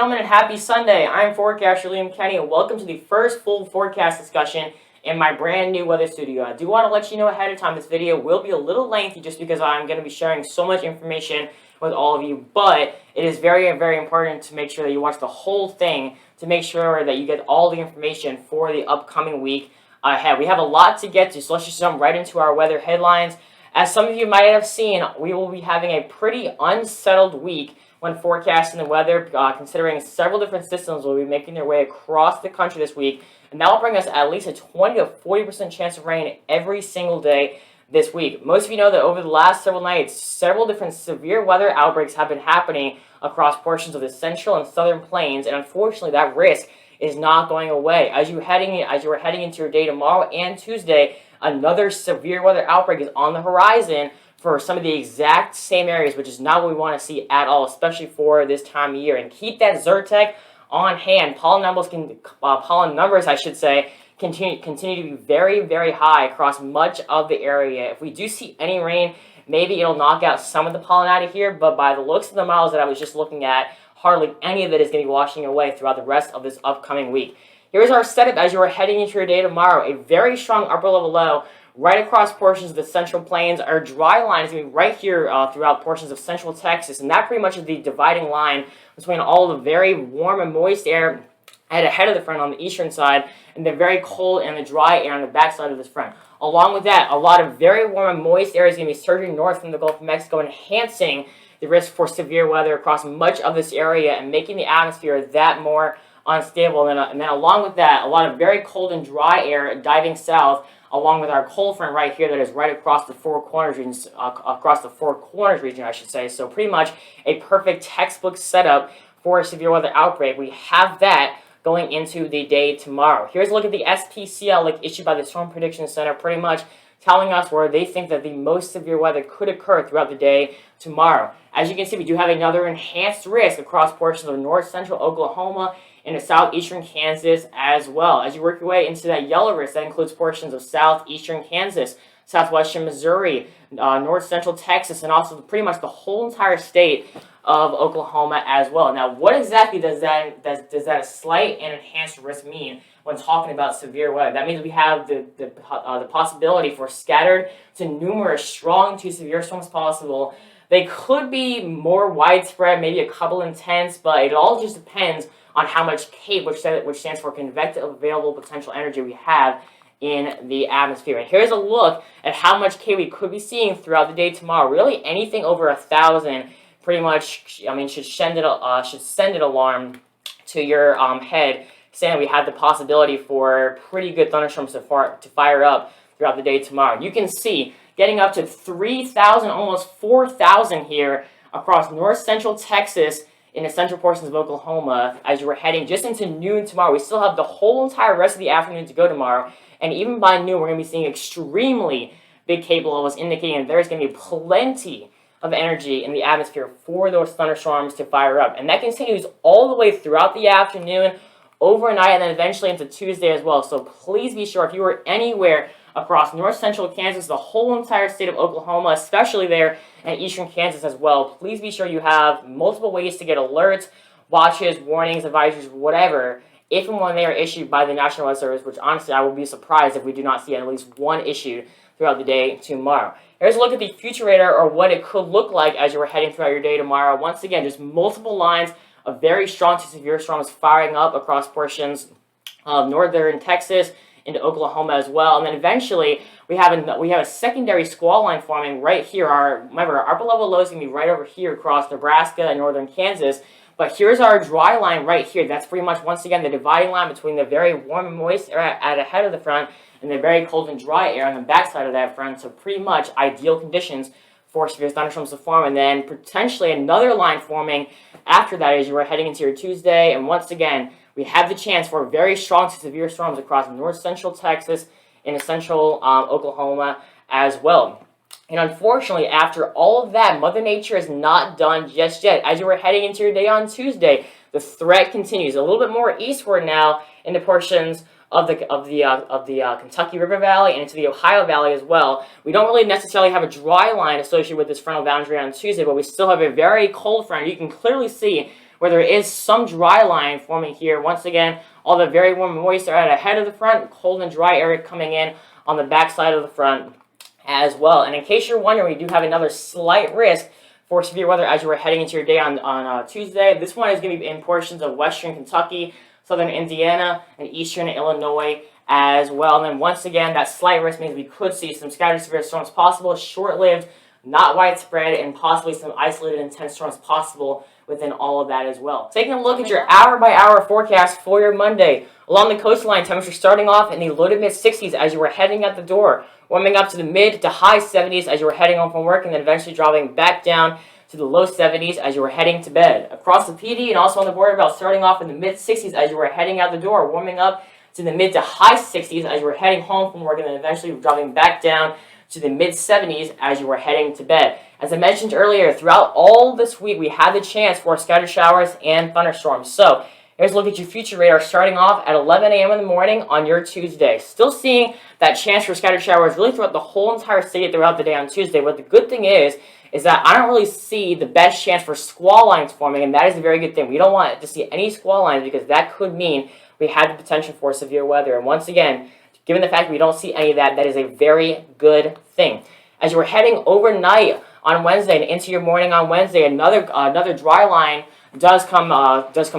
gentlemen, and happy Sunday. I'm forecaster Liam Kenny, and welcome to the first full forecast discussion in my brand new weather studio. I do want to let you know ahead of time this video will be a little lengthy just because I'm going to be sharing so much information with all of you, but it is very, very important to make sure that you watch the whole thing to make sure that you get all the information for the upcoming week ahead. We have a lot to get to, so let's just jump right into our weather headlines. As some of you might have seen, we will be having a pretty unsettled week when forecasting the weather, considering several different systems will be making their way across the country this week, and that will bring us at least a 20 to 40% chance of rain every single day this week. Most of you know that over the last several nights, several different severe weather outbreaks have been happening across portions of the central and southern plains, and unfortunately that risk is not going away. As you were heading into your day tomorrow and Tuesday, another severe weather outbreak is on the horizon for some of the exact same areas, which is not what we want to see at all, especially for this time of year. And keep that Zyrtec on hand. Pollen numbers, continue to be very, very high across much of the area. If we do see any rain, maybe it'll knock out some of the pollen out of here, but by the looks of the models that I was just looking at, hardly any of it is going to be washing away throughout the rest of this upcoming week. Here's our setup as you are heading into your day tomorrow. A very strong upper level low right across portions of the central plains. Our dry line is going to be right here throughout portions of central Texas, and that pretty much is the dividing line between all the very warm and moist air ahead of the front on the eastern side, and the very cold and the dry air on the back side of this front. Along with that, a lot of very warm and moist air is going to be surging north from the Gulf of Mexico, enhancing the risk for severe weather across much of this area and making the atmosphere that more unstable. And then along with that, a lot of very cold and dry air diving south, along with our cold front right here that is right across the Four Corners region, I should say. So pretty much a perfect textbook setup for a severe weather outbreak. We have that going into the day tomorrow. Here's a look at the SPCL issued by the Storm Prediction Center, pretty much telling us where they think that the most severe weather could occur throughout the day tomorrow. As you can see, we do have another enhanced risk across portions of north central Oklahoma into southeastern Kansas as well. As you work your way into that yellow risk, that includes portions of southeastern Kansas, southwestern Missouri, north central Texas, and also pretty much the whole entire state of Oklahoma as well. Now, what exactly does that slight and enhanced risk mean when talking about severe weather? That means we have the possibility for scattered to numerous strong to severe storms possible. They could be more widespread, maybe a couple intense, but it all just depends on how much CAPE, which stands for convective available potential energy, we have in the atmosphere. And here's a look at how much CAPE we could be seeing throughout the day tomorrow. Really, anything over 1,000 pretty much, should send an alarm to your head, saying we have the possibility for pretty good thunderstorms to fire up throughout the day tomorrow. You can see getting up to 3,000, almost 4,000 here across north central Texas in the central portions of Oklahoma as you were heading just into noon tomorrow. We still have the whole entire rest of the afternoon to go tomorrow, and even by noon we're going to be seeing extremely big CAPE levels, indicating that there's going to be plenty of energy in the atmosphere for those thunderstorms to fire up. And that continues all the way throughout the afternoon, overnight, and then eventually into Tuesday as well. So please be sure, if you are anywhere across north central Kansas, the whole entire state of Oklahoma, especially there in eastern Kansas as well, please be sure you have multiple ways to get alerts, watches, warnings, advisories, whatever, if and when they are issued by the National Weather Service, which honestly I will be surprised if we do not see at least one issued throughout the day tomorrow. Here's a look at the future radar, or what it could look like as you were heading throughout your day tomorrow. Once again, just multiple lines of very strong to severe storms firing up across portions of northern Texas into Oklahoma as well. And then eventually we have a secondary squall line forming right here. Remember, our upper level low is going to be right over here across Nebraska and northern Kansas. But here's our dry line right here. That's pretty much, once again, the dividing line between the very warm and moist air at the head of the front and the very cold and dry air on the backside of that front. So pretty much ideal conditions for severe thunderstorms to form. And then potentially another line forming after that as you are heading into your Tuesday. And once again, we have the chance for very strong to severe storms across north central Texas and central Oklahoma as well. And unfortunately, after all of that, Mother Nature is not done just yet. As you were heading into your day on Tuesday, the threat continues a little bit more eastward now into portions of the Kentucky River Valley and into the Ohio Valley as well. We don't really necessarily have a dry line associated with this frontal boundary on Tuesday, but we still have a very cold front. You can clearly see where there is some dry line forming here. Once again, all the very warm and moist are at the head of the front, cold and dry area coming in on the back side of the front as well. And in case you're wondering, we do have another slight risk for severe weather as you were heading into your day on Tuesday. This one is going to be in portions of western Kentucky, southern Indiana, and eastern Illinois as well. And then once again, that slight risk means we could see some scattered severe storms possible, short-lived, not widespread, and possibly some isolated intense storms possible within all of that as well. Taking a look at your hour-by-hour forecast for your Monday. Along the coastline, temperatures starting off in the low to mid-60s as you were heading out the door, warming up to the mid to high 70s as you were heading home from work, and then eventually dropping back down to the low 70s as you were heading to bed. Across the PD and also on the border belt, starting off in the mid-60s as you were heading out the door, warming up to the mid to high 60s as you were heading home from work, and then eventually dropping back down to the mid-70s as you were heading to bed. As I mentioned earlier, throughout all this week, we had the chance for scattered showers and thunderstorms. So here's a look at your future radar starting off at 11 a.m. in the morning on your Tuesday. Still seeing that chance for scattered showers really throughout the whole entire state throughout the day on Tuesday. But the good thing is that I don't really see the best chance for squall lines forming, and that is a very good thing. We don't want to see any squall lines because that could mean we have the potential for severe weather. And once again, given the fact we don't see any of that, that is a very good thing. As you were heading overnight on Wednesday and into your morning on Wednesday, another dry line does come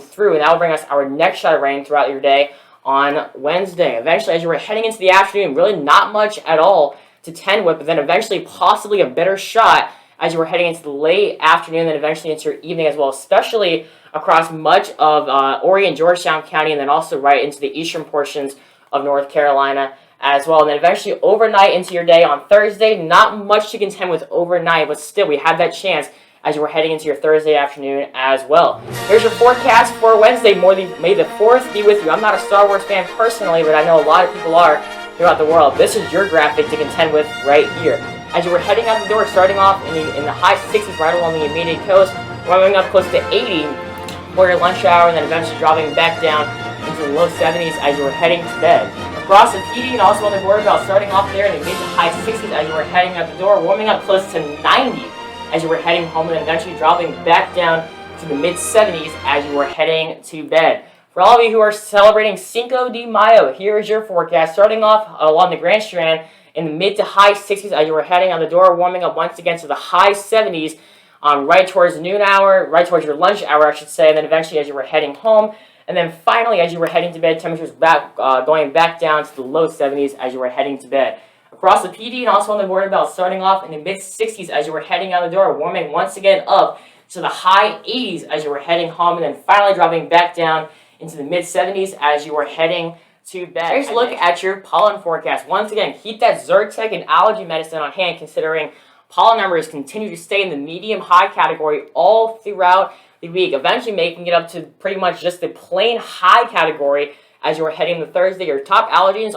through, and that will bring us our next shot of rain throughout your day on Wednesday. Eventually, as you were heading into the afternoon, really not much at all to tend with, but then eventually possibly a better shot as you were heading into the late afternoon, and eventually into your evening as well, especially across much of Horry and Georgetown County, and then also right into the eastern portions of North Carolina as well. And then eventually overnight into your day on Thursday, not much to contend with overnight, but still we had that chance as you were heading into your Thursday afternoon as well. Here's your forecast for Wednesday. May the 4th be with you. I'm not a Star Wars fan personally, but I know a lot of people are throughout the world. This is your graphic to contend with right here. As you were heading out the door, starting off in the high 60s right along the immediate coast, warming up close to 80 for your lunch hour, and then eventually dropping back down into the low 70s as you were heading to bed. Across the PD and also on the border belt, starting off there in the mid to high 60s as you were heading out the door, warming up close to 90 as you were heading home, and then eventually dropping back down to the mid 70s as you were heading to bed. For all of you who are celebrating Cinco de Mayo, here is your forecast, starting off along the Grand Strand in the mid to high 60s as you were heading out the door, warming up once again to the high 70s right towards noon hour, right towards your lunch hour, I should say, and then eventually as you were heading home. And then finally, as you were heading to bed, temperatures going back down to the low 70s as you were heading to bed. Across the PD and also on the border belt, starting off in the mid-60s as you were heading out the door, warming once again up to the high 80s as you were heading home, and then finally dropping back down into the mid-70s as you were heading to bed. Here's a look at your pollen forecast. Once again, keep that Zyrtec and allergy medicine on hand, considering pollen numbers continue to stay in the medium-high category all throughout the week, eventually making it up to pretty much just the plain high category as you are heading to Thursday. Your top allergens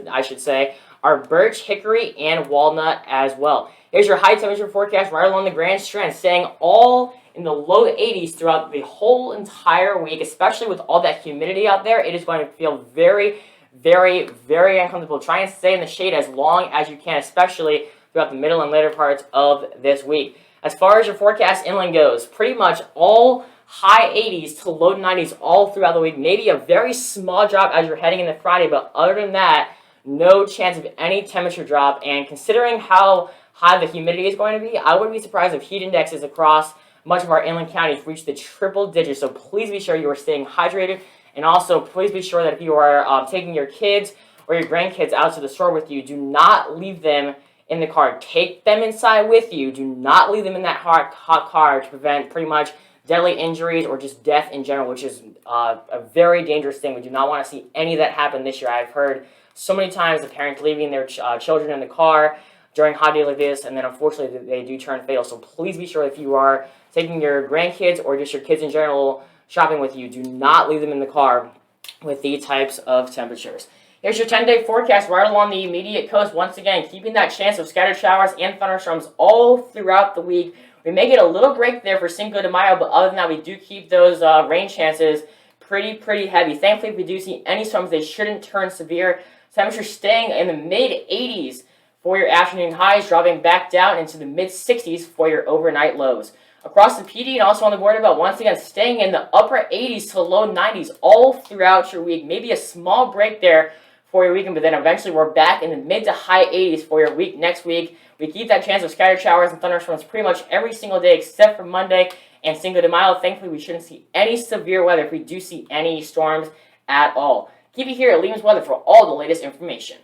I should say, are birch, hickory, and walnut as well. Here's your high temperature forecast right along the Grand Strand, staying all in the low 80s throughout the whole entire week, especially with all that humidity out there. It is going to feel very, very, very uncomfortable. Try and stay in the shade as long as you can, especially throughout the middle and later parts of this week. As far as your forecast inland goes, pretty much all high 80s to low 90s all throughout the week. Maybe a very small drop as you're heading into Friday, but other than that, no chance of any temperature drop. And considering how high the humidity is going to be, I wouldn't be surprised if heat indexes across much of our inland counties reach the triple digits. So please be sure you are staying hydrated. And also, please be sure that if you are taking your kids or your grandkids out to the store with you, do not leave them in the car. Take them inside with you. Do not leave them in that hot car to prevent pretty much deadly injuries or just death in general, which is a very dangerous thing. We do not want to see any of that happen this year. I've heard so many times of parents leaving their children in the car during hot days like this, and then unfortunately they do turn fatal. So please be sure if you are taking your grandkids or just your kids in general shopping with you, do not leave them in the car with these types of temperatures. Here's your 10-day forecast right along the immediate coast. Once again, keeping that chance of scattered showers and thunderstorms all throughout the week. We may get a little break there for Cinco de Mayo, but other than that, we do keep those rain chances pretty heavy. Thankfully, if we do see any storms, they shouldn't turn severe. Temperatures staying in the mid-80s for your afternoon highs, dropping back down into the mid-60s for your overnight lows. Across the PD and also on the Border Belt, once again, staying in the upper 80s to low 90s all throughout your week. Maybe a small break there for your weekend, but then eventually we're back in the mid to high 80s for your week next week. We keep that chance of scattered showers and thunderstorms pretty much every single day except for Monday and Cinco de Mayo. Thankfully, we shouldn't see any severe weather if we do see any storms at all. Keep it here at Liam's Weather for all the latest information.